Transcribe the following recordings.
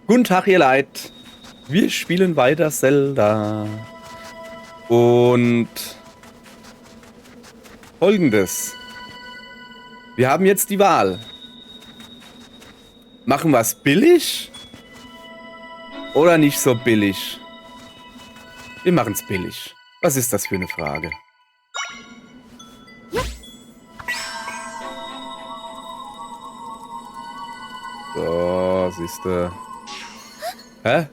Guten Tag, ihr Leid. Wir spielen weiter Zelda. Und Folgendes. Wir haben jetzt die Wahl. Machen wir es billig oder nicht so billig? Wir machen es billig. Was ist das für eine Frage? So, siehste. Hä?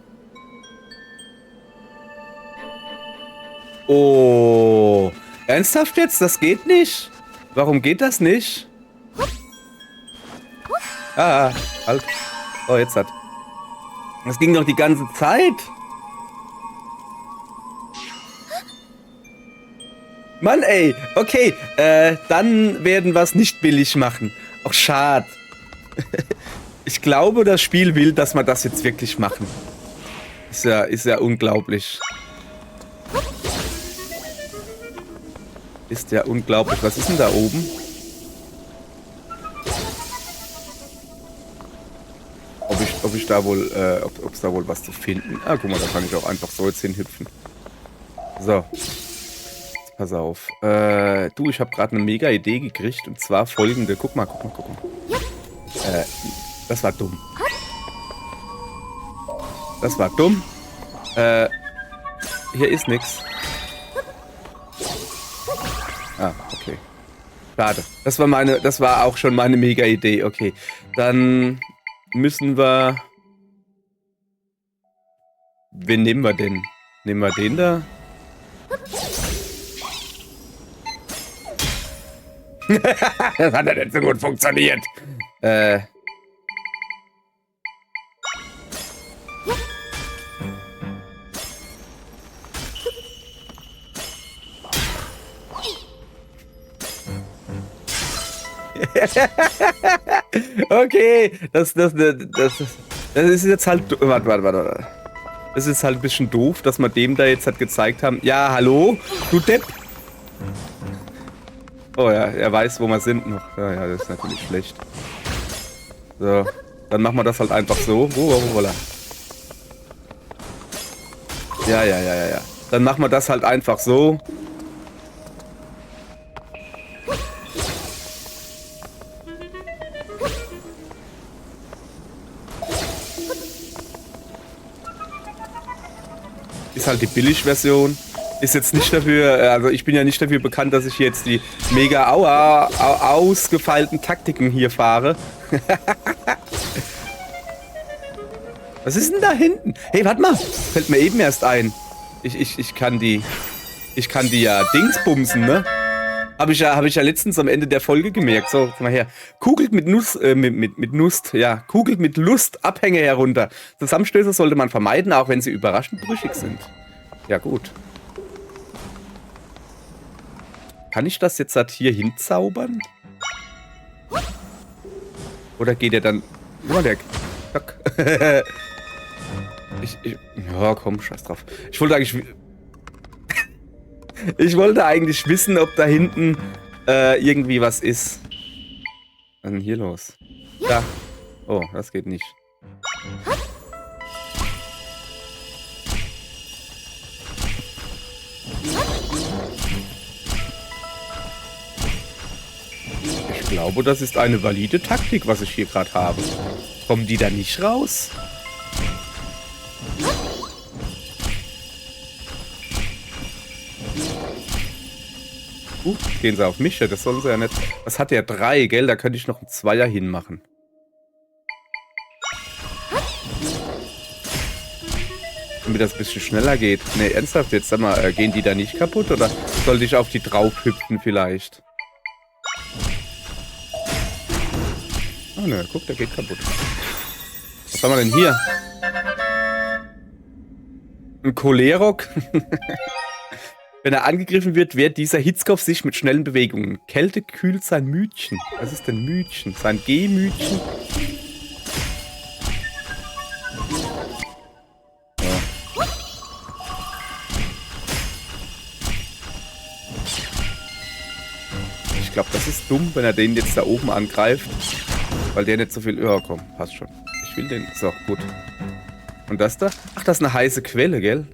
Oh. Ernsthaft jetzt? Das geht nicht? Warum geht das nicht? Ah, halt. Oh, jetzt hat. Das ging doch die ganze Zeit. Mann, ey. Okay, dann werden wir es nicht billig machen. Ach, schade. Ich glaube, das Spiel will, dass wir das jetzt wirklich machen. Ist ja unglaublich. Ist ja unglaublich. Was ist denn da oben? Ob es da wohl was zu finden? Ah, guck mal, da kann ich auch einfach so jetzt hinhüpfen. So. Jetzt pass auf. Du, ich habe gerade eine mega Idee gekriegt. Und zwar folgende. Guck mal. Das war dumm. Das war dumm. Hier ist nichts. Ah, okay. Schade. Das war auch schon meine mega Idee. Okay. Dann müssen wir. Wen nehmen wir denn? Nehmen wir den da? Das hat ja nicht so gut funktioniert. Okay, das ist jetzt halt. Warte. Das ist halt ein bisschen doof, dass wir dem da jetzt halt gezeigt haben. Ja, hallo, du Depp. Oh ja, er weiß, wo wir sind noch. Ja, das ist natürlich schlecht. So, dann machen wir das halt einfach so. Voilà. Ja. Dann machen wir das halt einfach so. Ist halt die Billig-Version. Ist jetzt nicht dafür, also ich bin ja nicht dafür bekannt, dass ich jetzt die mega ausgefeilten Taktiken hier fahre. Was ist denn da hinten? Hey, warte mal. Fällt mir eben erst ein. Ich kann die ja Dingsbumsen, ne? Hab ich ja letztens am Ende der Folge gemerkt. So, komm mal her. Kugelt mit Kugelt mit Lust Abhänge herunter. Zusammenstöße sollte man vermeiden, auch wenn sie überraschend brüchig sind. Ja, gut. Kann ich das jetzt halt hier hinzaubern? Oder geht er dann... Oh, der... Ja, komm, scheiß drauf. Ich wollte eigentlich wissen, ob da hinten irgendwie was ist. Was ist denn hier los? Da. Oh, das geht nicht. Ich glaube, das ist eine valide Taktik, was ich hier gerade habe. Kommen die da nicht raus? Gehen sie auf mich? Das sollen sie ja nicht. Was hat der? 3, gell? Da könnte ich noch einen Zweier hinmachen. Damit das ein bisschen schneller geht. Ne, ernsthaft jetzt, sag mal, gehen die da nicht kaputt? Oder sollte ich auf die drauf hüpfen vielleicht? Oh ne, guck, der geht kaputt. Was haben wir denn hier? Ein Cholerok? Wenn er angegriffen wird, wehrt dieser Hitzkopf sich mit schnellen Bewegungen. Kälte kühlt sein Mütchen. Was ist denn Mütchen? Sein G-Mütchen? Ja. Ich glaube, das ist dumm, wenn er den jetzt da oben angreift. Weil der nicht so viel... Ja, komm, passt schon. Ich will den... So, gut. Und das da? Ach, das ist eine heiße Quelle, gell?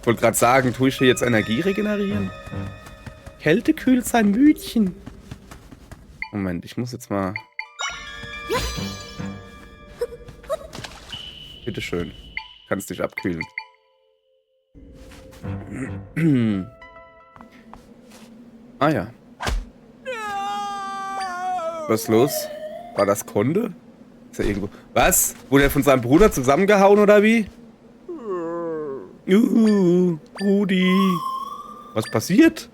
Ich wollte gerade sagen, tue ich hier jetzt Energie regenerieren? Kälte kühlt sein Mütchen. Moment, ich muss jetzt mal... Bitteschön. Kannst dich abkühlen. Ah ja. Was ist los? War das Konde? Ist er irgendwo... Was? Wurde er von seinem Bruder zusammengehauen oder wie? Rudi. Was passiert?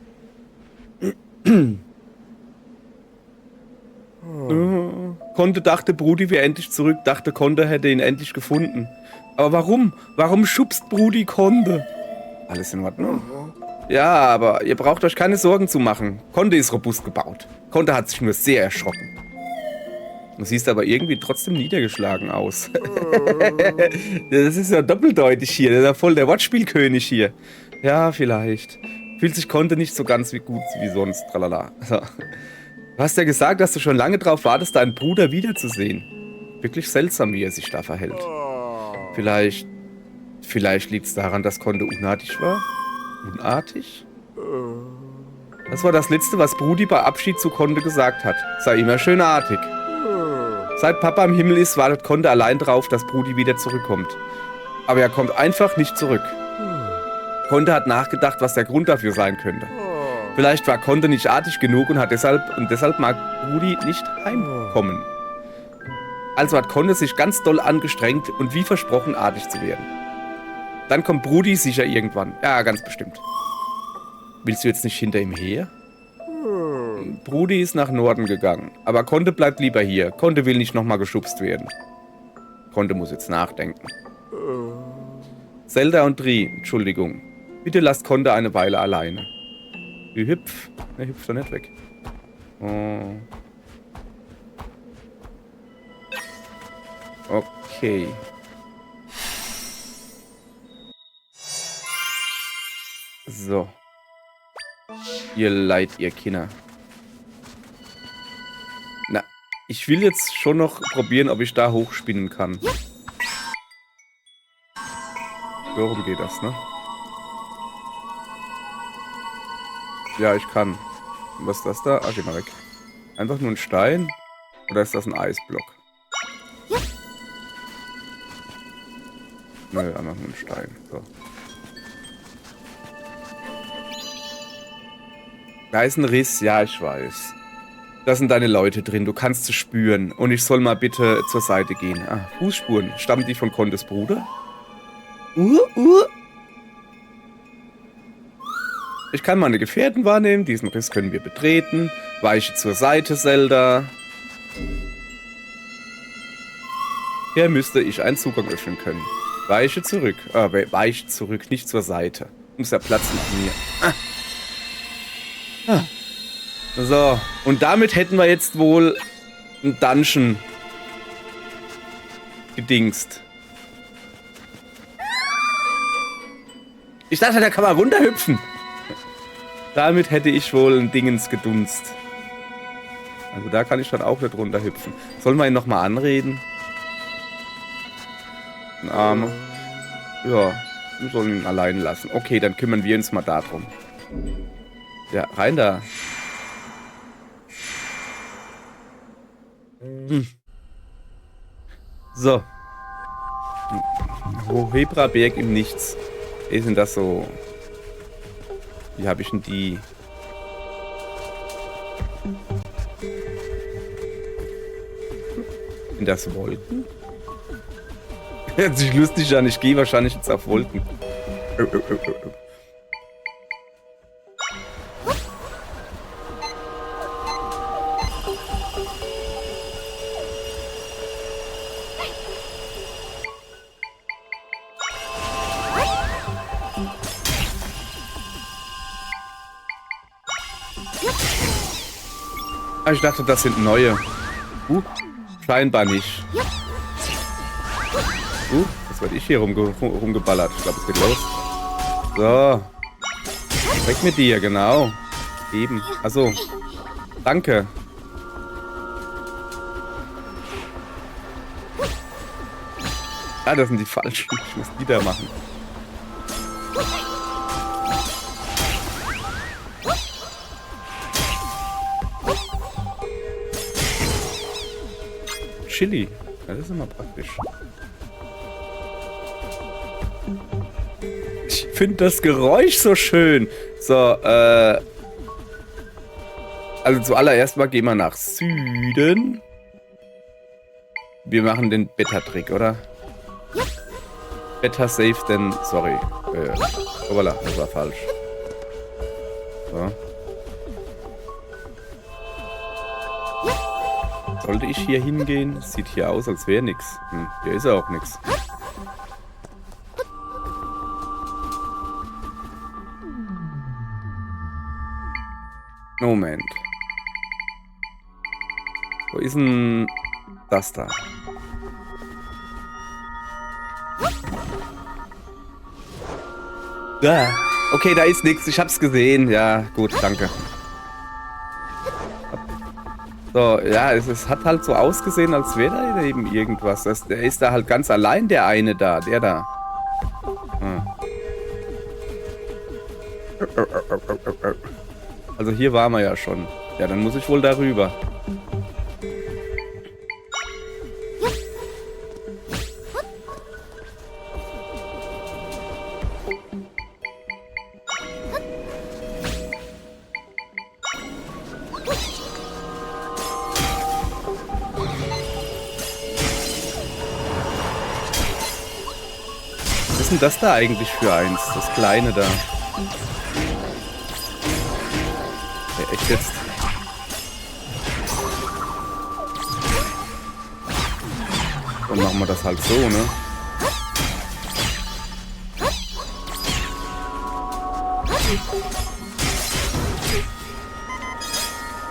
Konde dachte, Brudi wäre endlich zurück. Dachte, Konde hätte ihn endlich gefunden. Aber warum? Warum schubst Brudi Konde? Alles in Ordnung. Ja, aber ihr braucht euch keine Sorgen zu machen. Konde ist robust gebaut. Konde hat sich nur sehr erschrocken. Du siehst aber irgendwie trotzdem niedergeschlagen aus. Das ist ja doppeldeutig hier. Das ist ja voll der Wortspielkönig hier. Ja, vielleicht. Fühlt sich Konde nicht so ganz wie gut wie sonst. Tralala. So. Du hast ja gesagt, dass du schon lange drauf wartest, deinen Bruder wiederzusehen. Wirklich seltsam, wie er sich da verhält. Vielleicht liegt es daran, dass Konde unartig war? Unartig? Das war das Letzte, was Brudi bei Abschied zu Konde gesagt hat. Sei immer schön artig. Seit Papa im Himmel ist, wartet Konde allein drauf, dass Brudi wieder zurückkommt. Aber er kommt einfach nicht zurück. Konde hat nachgedacht, was der Grund dafür sein könnte. Vielleicht war Konde nicht artig genug und deshalb mag Brudi nicht heimkommen. Also hat Konde sich ganz doll angestrengt und wie versprochen artig zu werden. Dann kommt Brudi sicher irgendwann. Ja, ganz bestimmt. Willst du jetzt nicht hinter ihm her? Brudi ist nach Norden gegangen. Aber Konde bleibt lieber hier. Konde will nicht nochmal geschubst werden. Konde muss jetzt nachdenken. Zelda und Dri, Entschuldigung. Bitte lasst Konde eine Weile alleine. Hüpf. Ne, hüpft doch nicht weg. Oh. Okay. So. Ihr Leid, ihr Kinder. Na, ich will jetzt schon noch probieren, ob ich da hochspinnen kann. Darum geht das, ne? Ja, ich kann. Was ist das da? Ah, geh mal weg. Einfach nur ein Stein? Oder ist das ein Eisblock? Nö, einfach nur ein Stein. So. Da ist ein Riss, ja, ich weiß. Da sind deine Leute drin, du kannst sie spüren. Und ich soll mal bitte zur Seite gehen. Ah, Fußspuren. Stammen die von Kondes Bruder? Ich kann meine Gefährten wahrnehmen. Diesen Riss können wir betreten. Weiche zur Seite, Zelda. Hier müsste ich einen Zugang öffnen können. Weiche zurück. Weiche zurück, nicht zur Seite. Muss der Platz nach mir. So, und damit hätten wir jetzt wohl einen Dungeon gedingst. Ich dachte, da kann man runterhüpfen. Damit hätte ich wohl ein Dingens gedunst. Also da kann ich dann auch nicht runterhüpfen. Sollen wir ihn nochmal anreden? Ein Arme. Ja, wir sollen ihn allein lassen. Okay, dann kümmern wir uns mal darum. Ja, rein da. So. Hohebra-Berg im Nichts. Ist denn das so? Wie habe ich denn die? Sind das Wolken? Hört sich lustig an, ich gehe wahrscheinlich jetzt auf Wolken. Ich dachte, das sind neue. Scheinbar nicht. Was werde ich hier rumgeballert? Ich glaube, es geht los. So. Weg mit dir, genau. Eben. Achso. Danke. Ah, das sind die falschen. Ich muss die da machen. Chili. Ja, das ist immer praktisch. Ich finde das Geräusch so schön. So, also zuallererst mal gehen wir nach Süden. Wir machen den Beta-Trick, oder? Better safe than sorry. Oh, voilà, das war falsch. So. Sollte ich hier hingehen? Sieht hier aus, als wäre nix. Hier ist ja auch nix. Moment. Wo ist denn das da? Da. Okay, da ist nichts. Ich hab's gesehen. Ja, gut, danke. So, ja, es hat halt so ausgesehen, als wäre da eben irgendwas. Der ist da halt ganz allein, der eine da. Der da. Also hier waren wir ja schon. Ja, dann muss ich wohl darüber. Was ist denn das da eigentlich für eins? Das kleine da. Ja, echt jetzt? Dann machen wir das halt so, ne?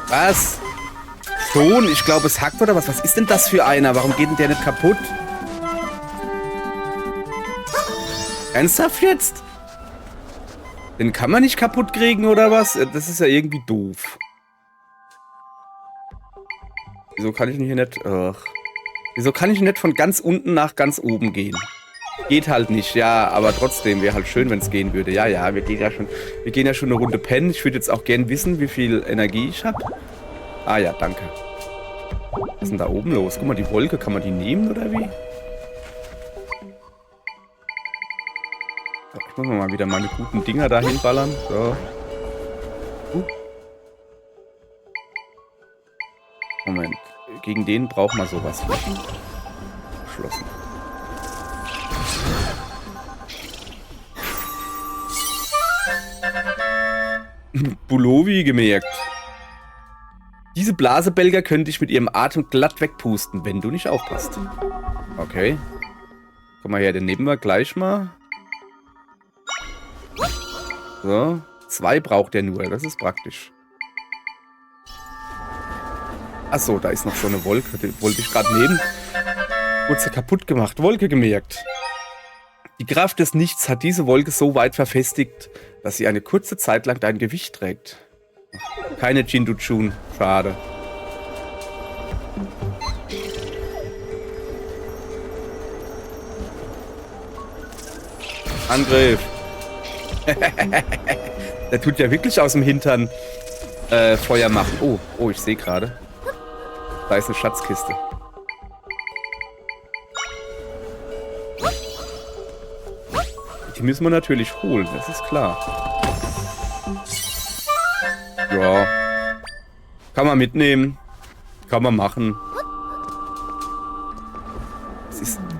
Was? Schon? Ich glaube, es hackt oder was? Was ist denn das für einer? Warum geht denn der nicht kaputt? Ernsthaft jetzt? Den kann man nicht kaputt kriegen oder was? Das ist ja irgendwie doof. Wieso kann ich hier nicht... Ach. Wieso kann ich nicht von ganz unten nach ganz oben gehen? Geht halt nicht, ja, aber trotzdem wäre halt schön, wenn es gehen würde. Ja, ja, wir gehen ja schon eine Runde pennen. Ich würde jetzt auch gern wissen, wie viel Energie ich habe. Ah ja, danke. Was ist denn da oben los? Guck mal, die Wolke, kann man die nehmen oder wie? Ich muss mal wieder meine guten Dinger dahin ballern. So. Moment. Gegen den braucht man sowas hier. Geschlossen. Bulovi gemerkt. Diese Blasebälger können dich mit ihrem Atem glatt wegpusten, wenn du nicht aufpasst. Okay. Komm mal her, den nehmen wir gleich mal. So. 2 braucht er nur, das ist praktisch. Achso, da ist noch so eine Wolke, die wollte ich gerade nehmen. Wurde sie kaputt gemacht, Wolke gemerkt. Die Kraft des Nichts hat diese Wolke so weit verfestigt, dass sie eine kurze Zeit lang dein Gewicht trägt. Keine Jindu-Chun, schade. Angriff. Der tut ja wirklich aus dem Hintern Feuer machen. Oh, ich sehe gerade. Da ist eine Schatzkiste. Die müssen wir natürlich holen, das ist klar. Ja. Kann man mitnehmen. Kann man machen.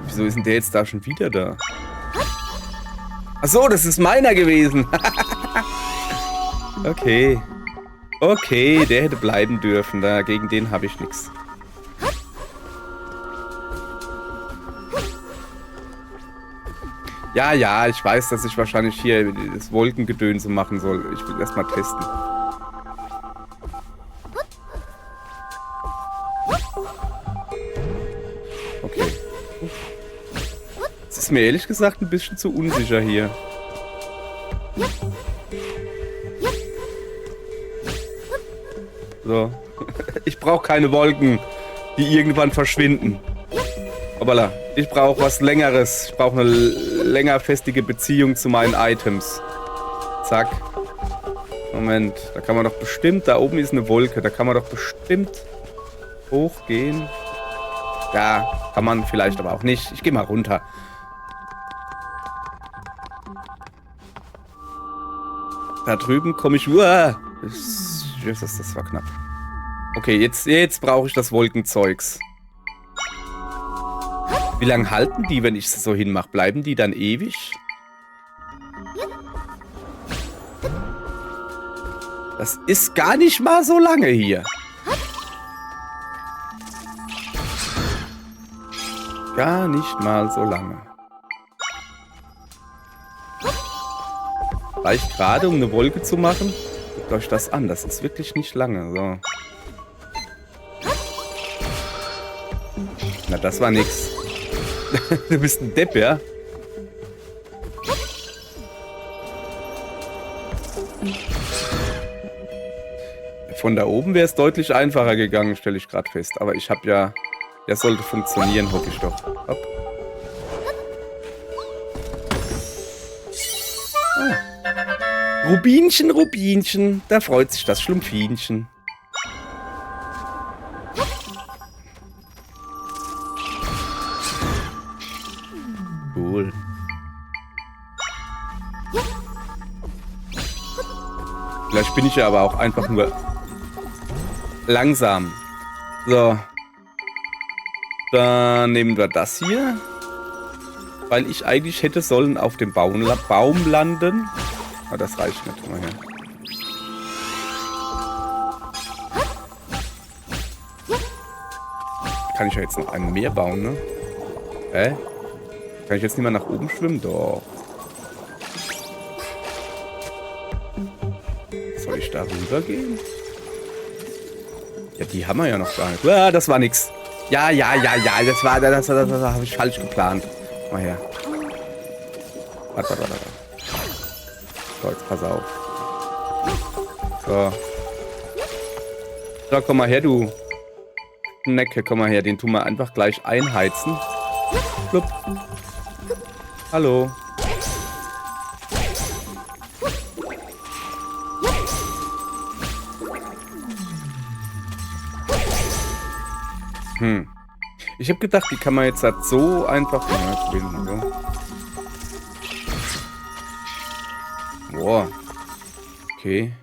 Wieso ist denn der jetzt da schon wieder da? Achso, das ist meiner gewesen. Okay. Okay, der hätte bleiben dürfen. Gegen den habe ich nichts. Ja, ja, ich weiß, dass ich wahrscheinlich hier das Wolkengedönse machen soll. Ich will erstmal testen. Okay. Es ist mir ehrlich gesagt ein bisschen zu unsicher hier. So. Ich brauche keine Wolken, die irgendwann verschwinden. Hoppala. Ich brauche was Längeres. Ich brauche eine längerfestige Beziehung zu meinen Items. Zack. Moment. Da kann man doch bestimmt... Da oben ist eine Wolke. Da kann man doch bestimmt hochgehen. Ja, kann man vielleicht aber auch nicht. Ich gehe mal runter. Da drüben komme ich... Uah, das war knapp. Okay, jetzt brauche ich das Wolkenzeugs. Wie lange halten die, wenn ich es so hinmache? Bleiben die dann ewig? Das ist gar nicht mal so lange hier. Gar nicht mal so lange. Reicht gerade, um eine Wolke zu machen. Guckt euch das an, das ist wirklich nicht lange. So. Na, das war nix. Du bist ein Depp, ja? Von da oben wäre es deutlich einfacher gegangen, stelle ich gerade fest. Aber ich habe ja... Das sollte funktionieren, hoffe ich doch. Hopp. Ah. Rubinchen, Rubinchen. Da freut sich das Schlumpfinchen. Cool. Vielleicht bin ich ja aber auch einfach nur langsam. So. Dann nehmen wir das hier. Weil ich eigentlich hätte sollen auf dem Baum landen. Aber das reicht nicht. Mal her. Kann ich ja jetzt noch einen mehr bauen, ne? Hä? Kann ich jetzt nicht mehr nach oben schwimmen? Doch. Soll ich da rüber gehen? Ja, die haben wir ja noch gar nicht. Ah, das war nix. Ja. Das habe ich falsch geplant. Mal her. Warte. So, jetzt pass auf. So. So, komm mal her, du Necke. Komm mal her. Den tun wir einfach gleich einheizen. Plupp. Hallo. Ich habe gedacht, die kann man jetzt halt so einfach... Ja, so. Boah. Okay.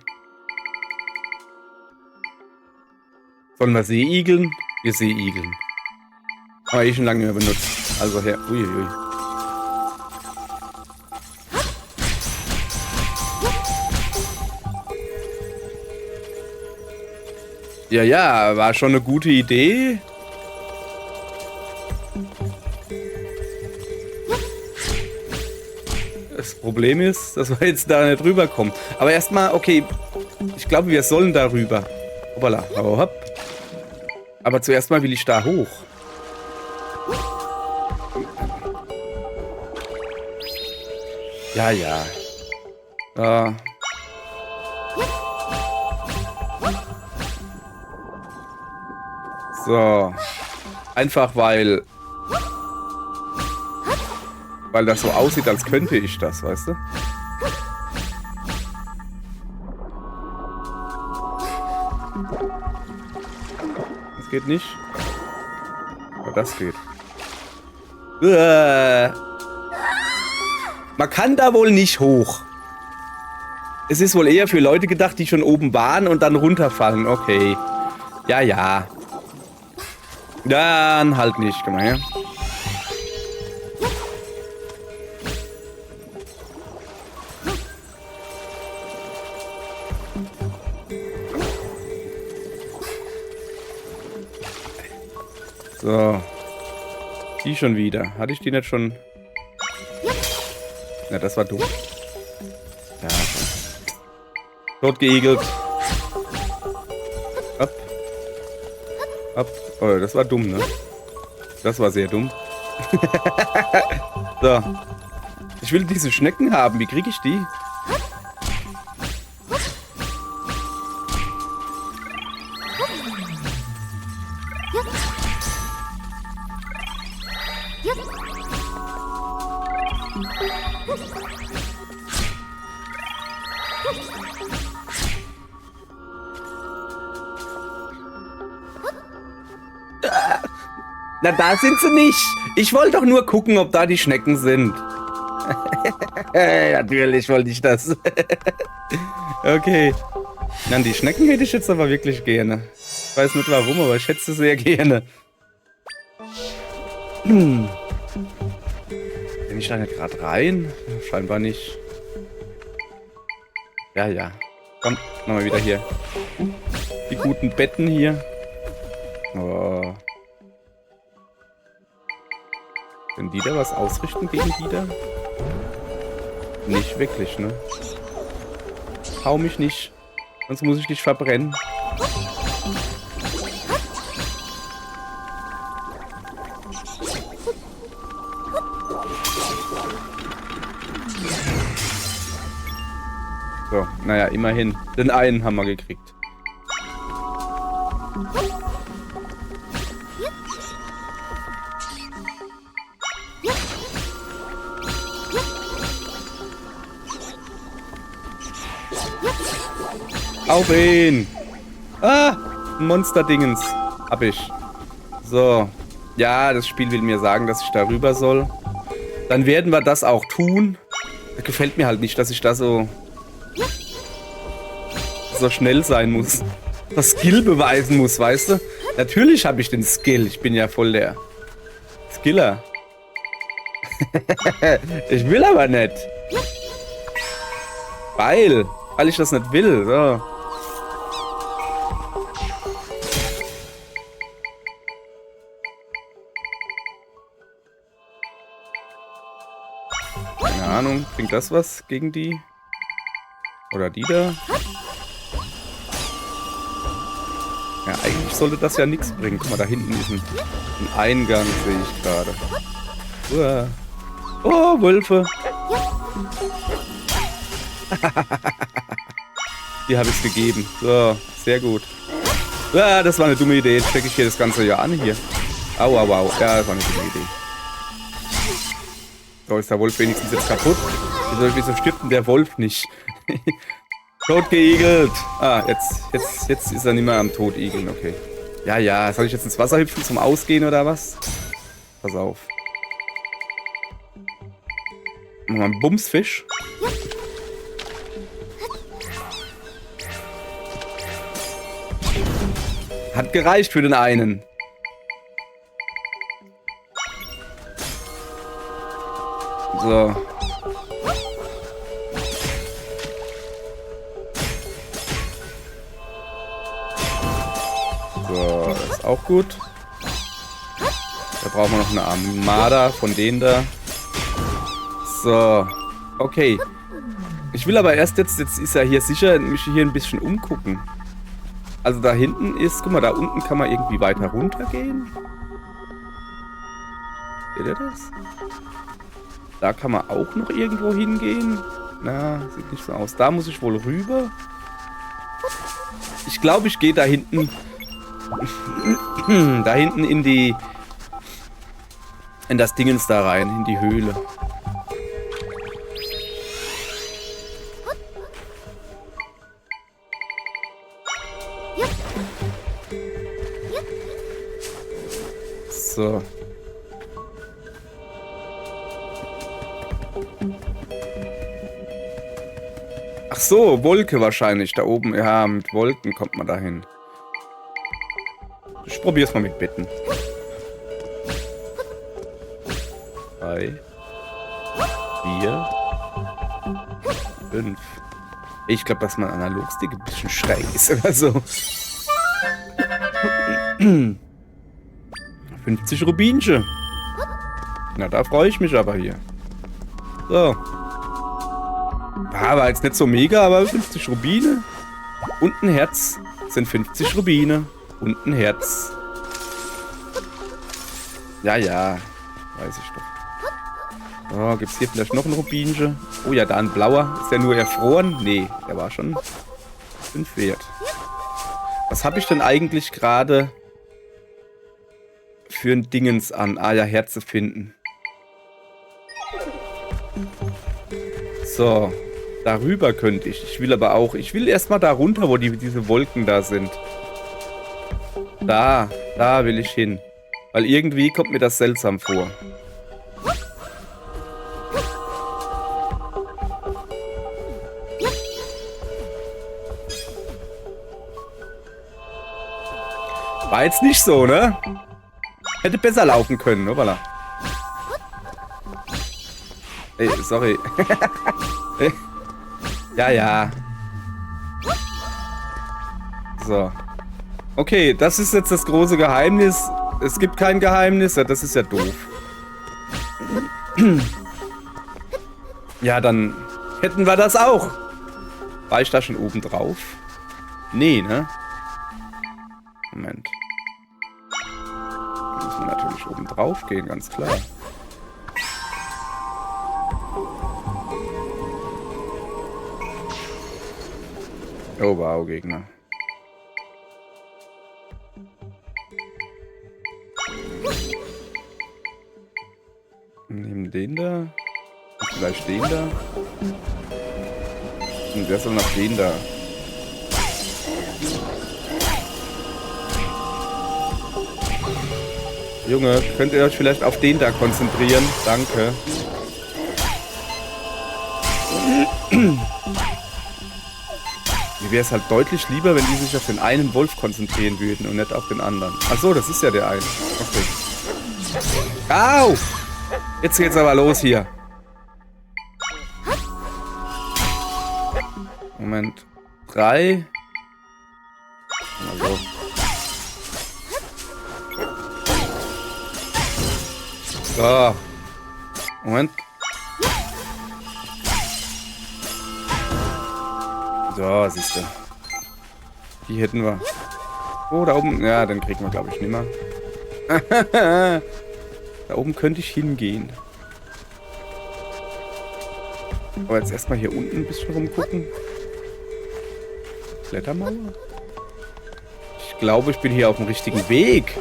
Sollen wir Seeigeln? Wir Seeigeln. Aber schon lange nicht mehr benutzt. Also her. Uiuiui. Ja, war schon eine gute Idee. Das Problem ist, dass wir jetzt da nicht rüberkommen. Aber erstmal, okay, ich glaube, wir sollen da rüber. Hoppala, hopp. Aber zuerst mal will ich da hoch. Ja. So. Einfach weil das so aussieht, als könnte ich das, weißt du? Das geht nicht. Aber das geht. Man kann da wohl nicht hoch. Es ist wohl eher für Leute gedacht, die schon oben waren und dann runterfallen. Okay. Ja. Dann halt nicht. Komm mal her. So. Die schon wieder. Hatte ich die nicht schon... Na, das war dumm. Ja. Tot geigelt. Ab. Oh, das war dumm, ne? Das war sehr dumm. So. Ich will diese Schnecken haben. Wie kriege ich die? Na, da sind sie nicht. Ich wollte doch nur gucken, ob da die Schnecken sind. Natürlich wollte ich das. Okay. Dann die Schnecken hätte ich jetzt aber wirklich gerne. Ich weiß nicht warum, aber ich hätte sie sehr gerne. Bin ich da nicht gerade rein? Scheinbar nicht. Ja, ja. Komm, nochmal wieder hier. Die guten Betten hier. Oh. Können die da was ausrichten gegen die da? Nicht wirklich, ne? Hau mich nicht. Sonst muss ich dich verbrennen. So, naja, immerhin. Den einen haben wir gekriegt. Auf ihn! Ah! Monsterdingens. Hab ich. So. Ja, das Spiel will mir sagen, dass ich da rüber soll. Dann werden wir das auch tun. Das gefällt mir halt nicht, dass ich da so schnell sein muss. Das Skill beweisen muss, weißt du? Natürlich habe ich den Skill. Ich bin ja voll der Skiller. Ich will aber nicht. Weil ich das nicht will. So. Keine Ahnung. Bringt das was gegen die? Oder die da? Ja, eigentlich sollte das ja nichts bringen. Guck mal, da hinten ist ein Eingang, sehe ich gerade. Uah. Oh, Wölfe. Die habe ich gegeben. So, sehr gut. Ja, das war eine dumme Idee. Jetzt stecke ich hier das ganze Jahr an hier. Au, au, au. Ja, das war eine dumme Idee. So, ist der Wolf wenigstens jetzt kaputt? Wieso stirbt denn der Wolf nicht? Tot geigelt. Ah, jetzt ist er nicht mehr am Totigeln, okay. Ja, ja. Soll ich jetzt ins Wasser hüpfen zum Ausgehen oder was? Pass auf. Machen wir einen Bumsfisch. Hat gereicht für den einen. So. So, das ist auch gut. Da brauchen wir noch eine Armada von denen da. So. Okay. Ich will aber erst jetzt ist er hier sicher, mich hier ein bisschen umgucken. Also da hinten ist, guck mal, da unten kann man irgendwie weiter runtergehen. Seht ihr das? Da kann man auch noch irgendwo hingehen. Na, sieht nicht so aus. Da muss ich wohl rüber. Ich glaube, ich gehe da hinten. Da hinten in das Dingens da rein, in die Höhle. So. Ach so, Wolke wahrscheinlich. Da oben, ja, mit Wolken kommt man dahin. Ich probiere es mal mit Betten. 3, 4, 5. Ich glaube, dass mein Analogstick ein bisschen schräg ist oder so. 50 Rubinchen. Na, da freue ich mich aber hier. So. War jetzt nicht so mega, aber 50 Rubine. Und ein Herz sind 50 Rubine. Und ein Herz. Ja, ja. Weiß ich doch. Oh, gibt es hier vielleicht noch ein Rubinchen? Oh ja, da ein blauer. Ist der nur erfroren? Nee, der war schon 5 wert. Was habe ich denn eigentlich gerade für ein Dingens an? Ah ja, Herze finden. So. Darüber könnte ich. Ich will aber auch... Ich will erstmal da runter, wo diese Wolken da sind. Da will ich hin. Weil irgendwie kommt mir das seltsam vor. War jetzt nicht so, ne? Hätte besser laufen können, oder? Ey, sorry. Ja. So. Okay, das ist jetzt das große Geheimnis. Es gibt kein Geheimnis. Ja, das ist ja doof. Ja, dann hätten wir das auch. War ich da schon oben drauf? Nee, ne? Moment. Da müssen wir natürlich oben drauf gehen, ganz klar. Oh wow, Gegner. Nehmen den da. Und vielleicht den da. Und wer soll noch den da? Junge, könnt ihr euch vielleicht auf den da konzentrieren? Danke. Mir wäre es halt deutlich lieber, wenn die sich auf den einen Wolf konzentrieren würden und nicht auf den anderen. Achso, das ist ja der eine. Okay. Au! Jetzt geht's aber los hier. Moment. 3. Also. So. Moment. So, siehst du. Die hätten wir. Oh, da oben. Ja, den kriegen wir, glaube ich, nicht mehr. Da oben könnte ich hingehen. Aber jetzt erstmal hier unten ein bisschen rumgucken. Klettermauer? Ich glaube, ich bin hier auf dem richtigen Weg.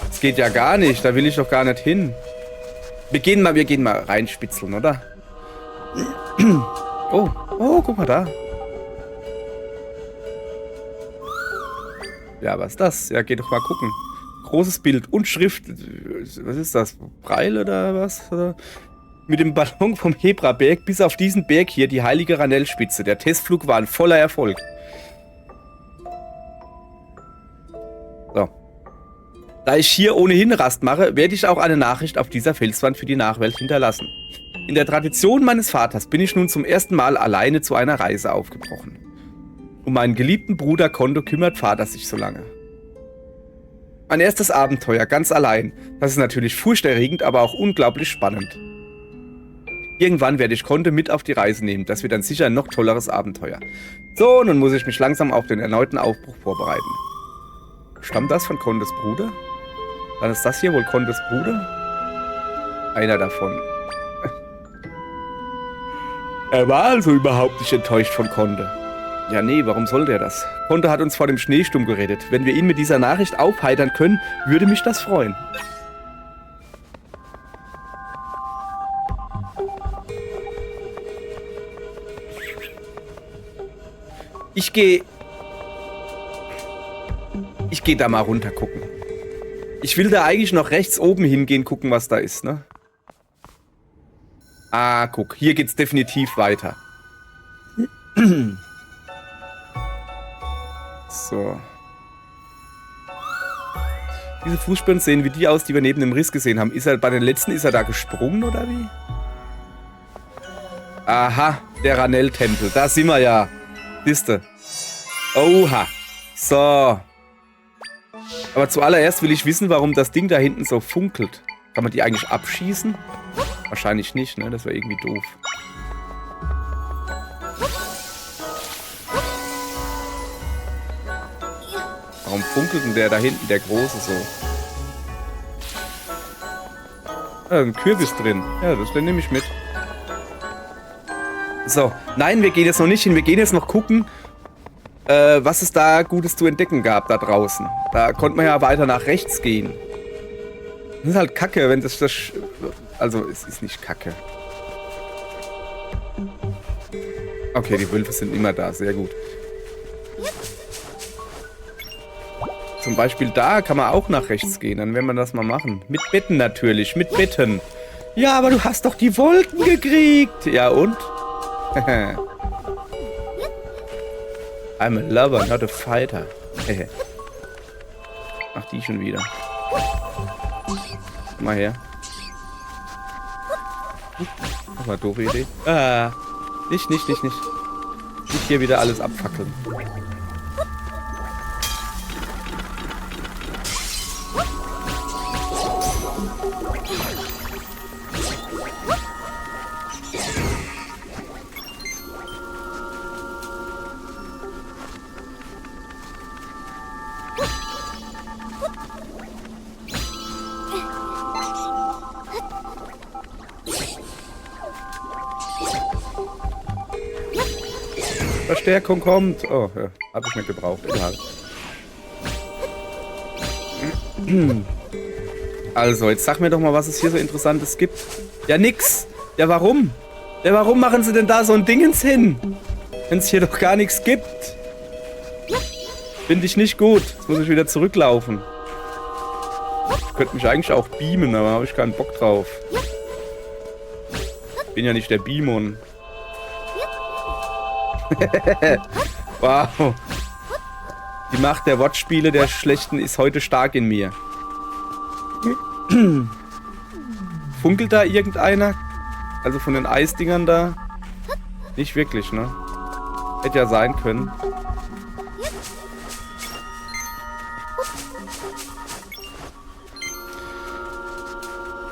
Das geht ja gar nicht. Da will ich doch gar nicht hin. Wir gehen mal reinspitzeln, oder? Oh, guck mal da. Ja, was ist das? Ja, geh doch mal gucken. Großes Bild und Schrift. Was ist das? Braille oder was? Oder? Mit dem Ballon vom Hebraberg bis auf diesen Berg hier, die heilige Ranellspitze. Der Testflug war ein voller Erfolg. So. Da ich hier ohnehin Rast mache, werde ich auch eine Nachricht auf dieser Felswand für die Nachwelt hinterlassen. In der Tradition meines Vaters bin ich nun zum ersten Mal alleine zu einer Reise aufgebrochen. Um meinen geliebten Bruder Kondo kümmert Vater sich so lange. Mein erstes Abenteuer, ganz allein. Das ist natürlich furchterregend, aber auch unglaublich spannend. Irgendwann werde ich Kondo mit auf die Reise nehmen. Das wird dann sicher ein noch tolleres Abenteuer. So, nun muss ich mich langsam auf den erneuten Aufbruch vorbereiten. Stammt das von Kondos Bruder? Dann ist das hier wohl Kondos Bruder? Einer davon. Er war also überhaupt nicht enttäuscht von Kondo. Ja, nee, warum soll der das? Kondo hat uns vor dem Schneesturm gerettet. Wenn wir ihn mit dieser Nachricht aufheitern können, würde mich das freuen. Ich gehe da mal runter gucken. Ich will da eigentlich noch rechts oben hingehen, gucken, was da ist, ne? Ah, guck, hier geht's definitiv weiter. So. Diese Fußspuren sehen wie die aus, die wir neben dem Riss gesehen haben. Bei den letzten ist er da gesprungen, oder wie? Aha, der Ranell-Tempel. Da sind wir ja. Siehste. Oha. So. Aber zuallererst will ich wissen, warum das Ding da hinten so funkelt. Kann man die eigentlich abschießen? Wahrscheinlich nicht, ne? Das wäre irgendwie doof. Warum funkelt denn der da hinten, der Große, so? Da ist ein Kürbis drin. Ja, das nehme ich mit. So. Nein, wir gehen jetzt noch nicht hin. Wir gehen jetzt noch gucken, was es da Gutes zu entdecken gab da draußen. Da konnte man ja weiter nach rechts gehen. Das ist halt kacke, wenn das... Also, es ist nicht kacke. Okay, die Wölfe sind immer da. Sehr gut. Zum Beispiel da kann man auch nach rechts gehen. Dann werden wir das mal machen. Mit Betten natürlich. Mit Betten. Ja, aber du hast doch die Wolken gekriegt. Ja, und? I'm a lover, not a fighter. Ach, die schon wieder. Komm mal her. Das war eine doofe Idee. Ah, nicht. Nicht hier wieder alles abfackeln. Verstärkung kommt. Oh, ja, hab ich nicht gebraucht. Egal. Also, jetzt sag mir doch mal, was es hier so Interessantes gibt. Ja, nix. Ja, warum? Ja, warum machen sie denn da so ein Dingens hin? Wenn es hier doch gar nichts gibt. Finde ich nicht gut. Jetzt muss ich wieder zurücklaufen. Ich könnte mich eigentlich auch beamen, aber habe ich keinen Bock drauf. Ich bin ja nicht der Beamon. Wow. Die Macht der Wortspiele der Schlechten ist heute stark in mir. Funkelt da irgendeiner? Also von den Eisdingern da? Nicht wirklich, ne? Hätte ja sein können.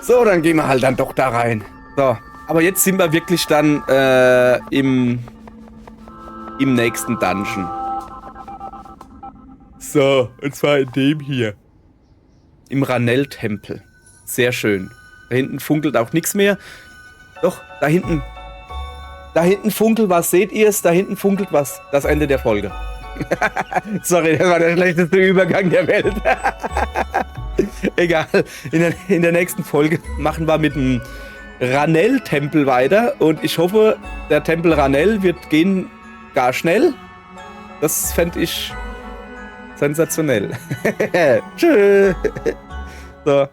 So, dann gehen wir halt dann doch da rein. So, aber jetzt sind wir wirklich dann im nächsten Dungeon. So, und zwar in dem hier. Im Ranell-Tempel. Sehr schön. Da hinten funkelt auch nichts mehr. Doch, da hinten. Da hinten funkelt was. Seht ihr es? Da hinten funkelt was. Das Ende der Folge. Sorry, das war der schlechteste Übergang der Welt. Egal. In der nächsten Folge machen wir mit dem Ranell-Tempel weiter. Und ich hoffe, der Tempel Ranell wird gehen gar schnell. Das fände ich sensationell. Tschüss. So.